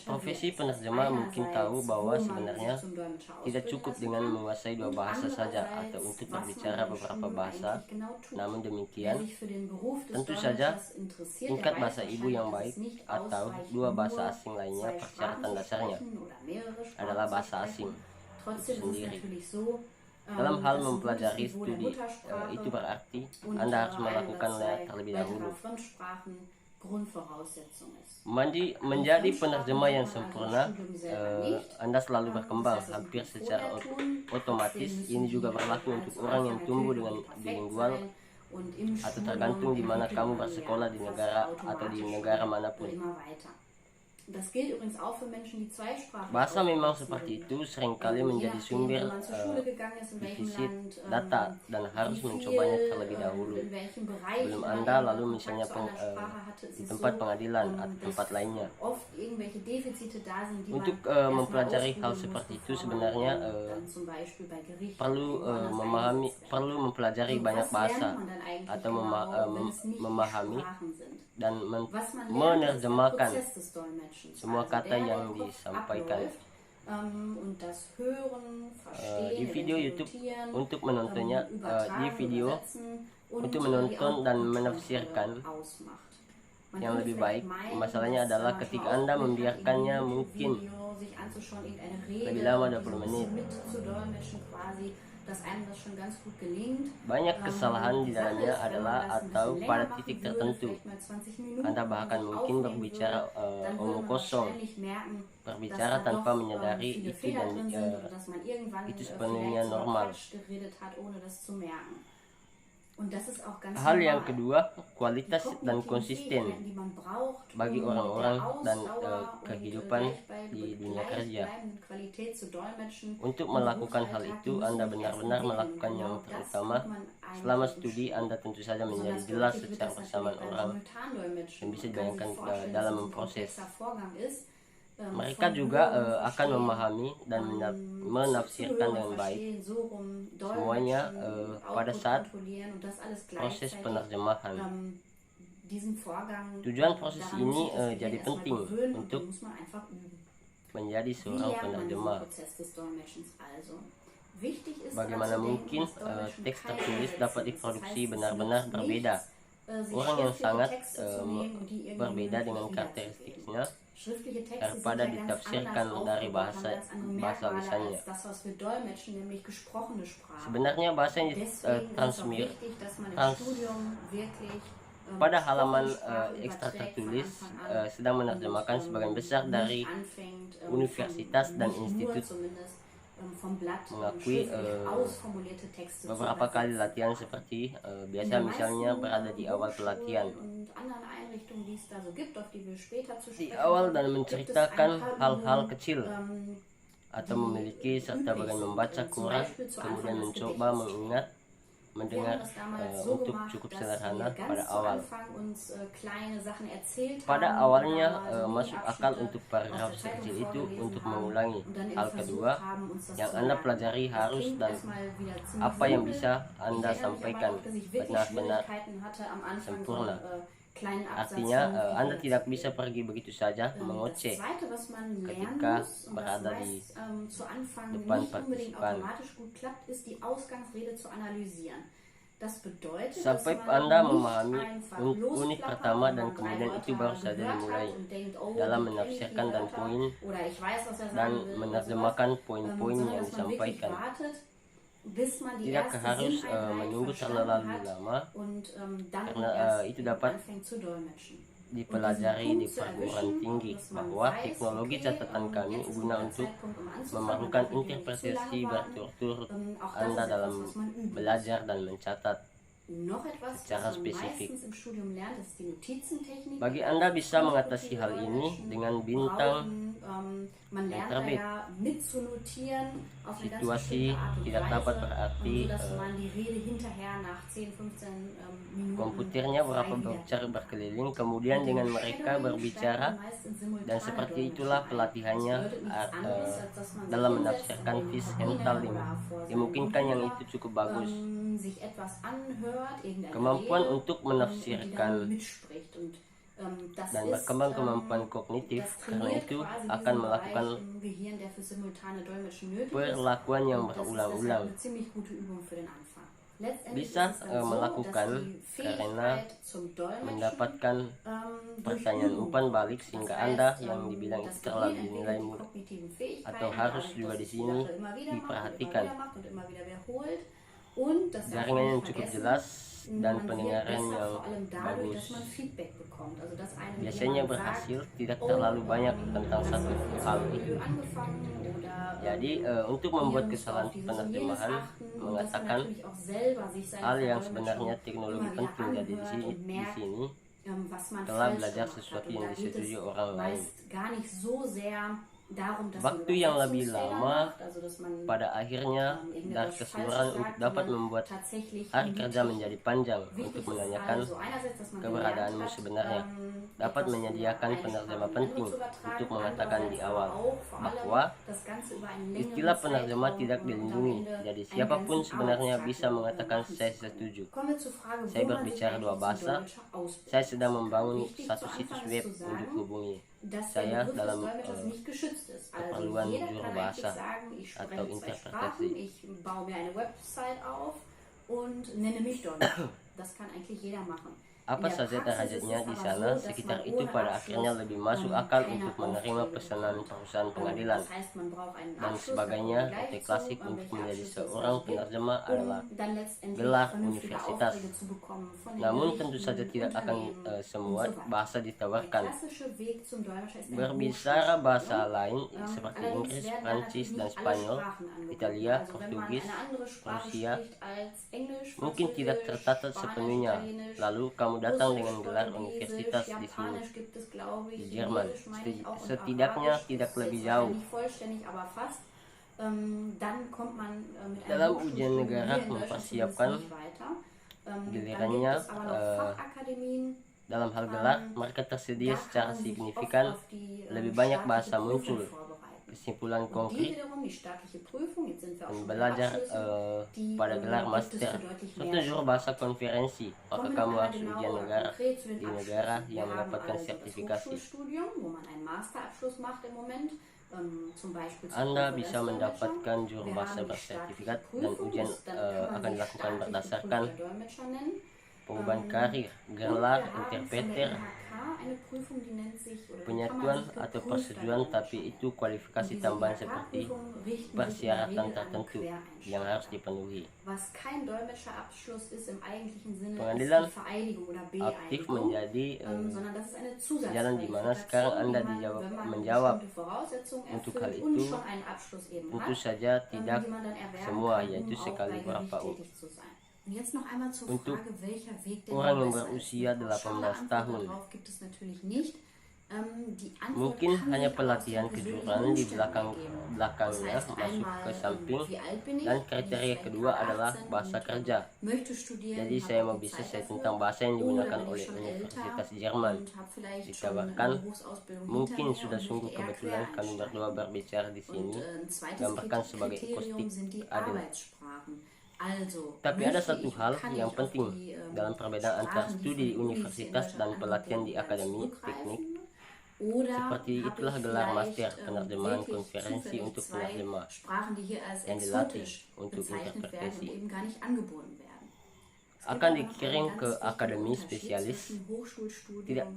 Profesi penerjemah mungkin tahu bahwa sebenarnya tidak cukup dengan menguasai dua bahasa saja atau untuk berbicara beberapa bahasa. Namun demikian, tentu saja tingkat bahasa ibu yang baik atau dua bahasa asing lainnya, persyaratan dasarnya adalah bahasa asing itu sendiri. Dalam hal mempelajari studi, itu berarti Anda harus melakukan lab terlebih dahulu. Menjadi penerjemah yang sempurna, Anda selalu berkembang hampir secara otomatis. Ini juga berlaku untuk orang yang tumbuh dengan bilingual atau tergantung di mana kamu bersekolah di negara atau di negara manapun. Bahasa memang seperti itu, seringkali menjadi sumber defisit data dan harus mencobanya terlebih dahulu belum Anda lalu misalnya di tempat pengadilan atau tempat lainnya. Untuk mempelajari hal seperti itu sebenarnya perlu mempelajari banyak bahasa atau memahami dan menerjemahkan semua kata yang disampaikan. Di video YouTube untuk menontonnya, di video untuk menonton dan menafsirkan yang lebih baik. Masalahnya adalah ketika Anda membiarkannya mungkin lebih lama 20 menit. Banyak kesalahan di dalamnya adalah atau pada titik tertentu Anda bahkan mungkin berbicara omong kosong, berbicara tanpa menyadari itu dan itu sepenuhnya normal. Hal yang kedua, kualitas dan konsisten bagi orang-orang dan kehidupan di dunia kerja. Untuk melakukan hal itu, Anda benar-benar melakukan yang terutama. Selama studi, Anda tentu saja menjadi jelas secara bersamaan orang yang bisa dibayangkan dalam memproses. Mereka juga akan memahami dan menafsirkan dengan baik semuanya pada saat proses penerjemahan. Tujuan proses ini jadi penting untuk menjadi seorang penerjemah. Bagaimana mungkin teks tertulis dapat diproduksi benar-benar berbeda? Orang yang sangat berbeda dengan karakteristiknya daripada ditafsirkan dari bahasa lisannya. Sebenarnya bahasa yang transmir pada halaman ekstra tertulis sedang menerjemahkan sebagian besar dari universitas dan institut mengakui beberapa kali latihan seperti biasa misalnya berada di awal pelatihan di awal dan menceritakan hal-hal kecil atau memiliki serta bagian membaca kurang kemudian mencoba mendengar untuk cukup sederhana pada awal. Pada awalnya masuk akal untuk paragraf sekecil itu untuk mengulangi. Hal kedua yang Anda pelajari harus dan apa yang bisa Anda sampaikan benar-benar sempurna. Artinya Anda tidak bisa pergi begitu saja mengoceh ketika berada di depan partisipan. Sampai Anda memahami unit pertama dan kemudian itu baru saja dimulai dalam menafsirkan dan menerjemahkan poin-poin yang disampaikan. Tidak harus menunggu terlalu lama karena itu dapat dipelajari di perguruan tinggi bahwa teknologi catatan kami guna untuk memerlukan interpretasi berturut-turut Anda dalam belajar dan mencatat secara spesifik. Bagi Anda bisa mengatasi hal ini dengan bintang yang terbit. Situasi tidak dapat berarti komputernya berapa berbicara berkeliling kemudian dengan mereka berbicara dan seperti itulah pelatihannya dalam menafsirkan Fishentalin. Dimungkinkan yang itu cukup bagus. Kemampuan untuk menafsirkan dan berkembang kemampuan kognitif. Karena itu akan melakukan perlakuan yang berulang-ulang. Bisa melakukan karena mendapatkan pertanyaan umpan balik sehingga Anda yang dibilang itu terlalu dinilai mudah atau harus juga di sini diperhatikan. Jaringan yang cukup jelas dan pendengaran yang bagus biasanya berhasil tidak terlalu banyak tentang satu hal itu. Jadi untuk membuat kesalahan penerjemahan mengatakan hal yang sebenarnya teknologi penting. Jadi di sini telah belajar sesuatu yang disetujui orang lain. Waktu yang lebih lama pada akhirnya dan keseluruhan untuk dapat membuat hari kerja menjadi panjang. Untuk menanyakan keberadaanmu sebenarnya dapat menyediakan penerjemah penting untuk mengatakan di awal bahwa istilah penerjemah tidak dilindungi. Jadi siapapun sebenarnya bisa mengatakan saya setuju. Saya berbicara 2 bahasa. Saya sedang membangun satu situs web untuk hubungi saya dalam keperluan juru bahasa atau interpretasi. Apa saja derajatnya di sana, sekitar itu pada akhirnya lebih masuk akal untuk menerima pesanan perusahaan pengadilan dan sebagainya. Arti klasik untuk menjadi seorang penerjemah adalah gelar universitas. Namun tentu saja tidak akan semua bahasa ditawarkan. Berbicara bahasa lain seperti Inggris, Prancis, dan Spanyol, Italia, Portugis, Rusia mungkin tidak tercatat sepenuhnya. Lalu kamu datang dengan gelar universitas di sini di Jerman, setidaknya tidak lebih jauh. Dalam ujian negara mempersiapkan gilirannya dalam hal gelar, mereka tersedia secara signifikan lebih banyak bahasa muncul. Kesimpulan konkret belajar pada gelar master suatu juru bahasa konferensi, maka kamu harus ujian negara di negara yang mendapatkan sertifikasi. Anda bisa mendapatkan juru bahasa bersertifikat dan ujian akan dilakukan berdasarkan perubahan karir, gelar interpreter, penyatuan atau persetujuan, tapi itu kualifikasi tambahan seperti persyaratan tertentu yang harus dipenuhi. Pengadilan aktif menjadi jalan di mana sekarang Anda menjawab untuk hal itu. Tentu saja tidak semua, yaitu sekali berapa. Untuk orang yang berusia 18 tahun, mungkin hanya pelatihan kejuruan di belakangnya masuk ke samping, dan kriteria kedua adalah bahasa kerja. Jadi saya mau bisnis tentang bahasa yang digunakan oleh Universitas Jerman ditawarkan. Mungkin sudah sungguh kebetulan kami berdua berbicara di sini, gambarkan sebagai akustik adil. Tapi ada satu hal yang penting dalam perbedaan antara studi di universitas dan pelatihan di akademi teknik. Seperti itulah gelar master penerjemahan konferensi untuk penerjemah yang dilatih untuk interpretasi akan dikirim ke akademi spesialis, tidak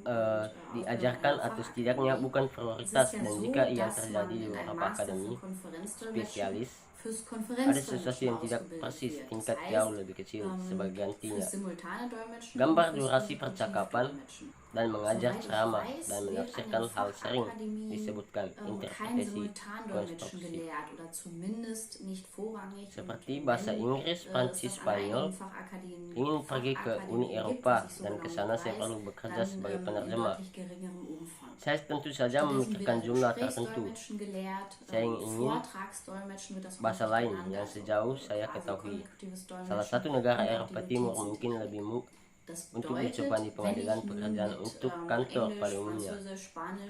diajarkan atau setidaknya bukan prioritas, dan jika ia terjadi di beberapa akademi spesialis ada sesuatu yang tidak persis, tingkat jauh lebih kecil sebagai gantinya. Gambar durasi percakapan dan mengajar ceramah dan menafsirkan hal sering disebutkan interpretasi konstruksi. Seperti bahasa Inggris, Prancis, Spanyol. Ingin pergi ke Uni Eropa dan ke sana saya perlu bekerja sebagai penerjemah. Saya tentu saja memikirkan jumlah tertentu. Saya ingin bahasa lain yang sejauh saya ketahui. Salah satu negara Eropa Timur mungkin lebih untuk diucapkan di pengadilan pekerjaan untuk kantor pada umumnya.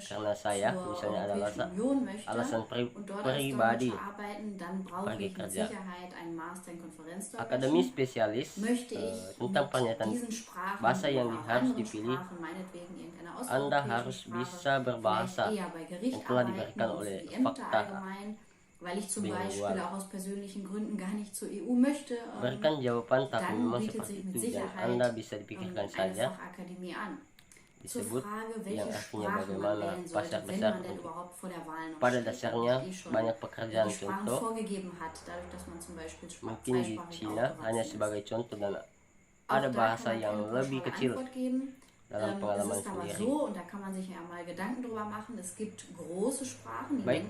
Karena saya misalnya ada alasan pribadi pergi kerja. Akademi spesialis tentang pernyataan bahasa yang harus dipilih. Anda harus bisa berbahasa yang telah diberikan oleh fakta bilingual. Berikan jawaban tapi memang seperti itu dan Anda bisa dipikirkan saja. Disebut yang artinya bagaimana pasar besar untuk pada dasarnya banyak pekerjaan. Contoh mungkin di Cina hanya sebagai contoh dan ada bahasa yang lebih kecil dalam pengalaman sendiri. Baik,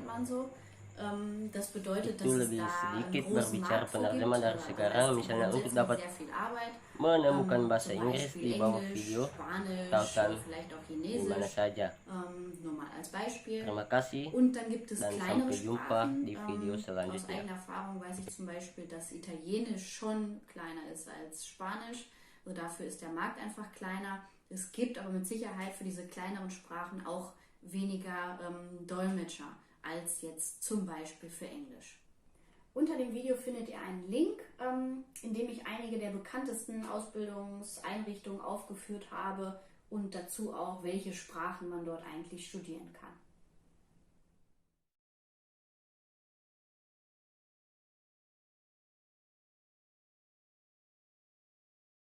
itu lebih sedikit berbicara penerjemah dari sekarang. Misalnya untuk dapat menemukan bahasa Inggris di bawah video, tahukan di mana saja. Terima kasih dan sampai jumpa di video selanjutnya. Dafür ist der Markt einfach kleiner. Es gibt aber mit Sicherheit für diese kleineren Sprachen auch weniger Dolmetscher als jetzt zum Beispiel für Englisch. Unter dem Video findet ihr einen Link, in dem ich einige der bekanntesten Ausbildungseinrichtungen aufgeführt habe und dazu auch, welche Sprachen man dort eigentlich studieren kann.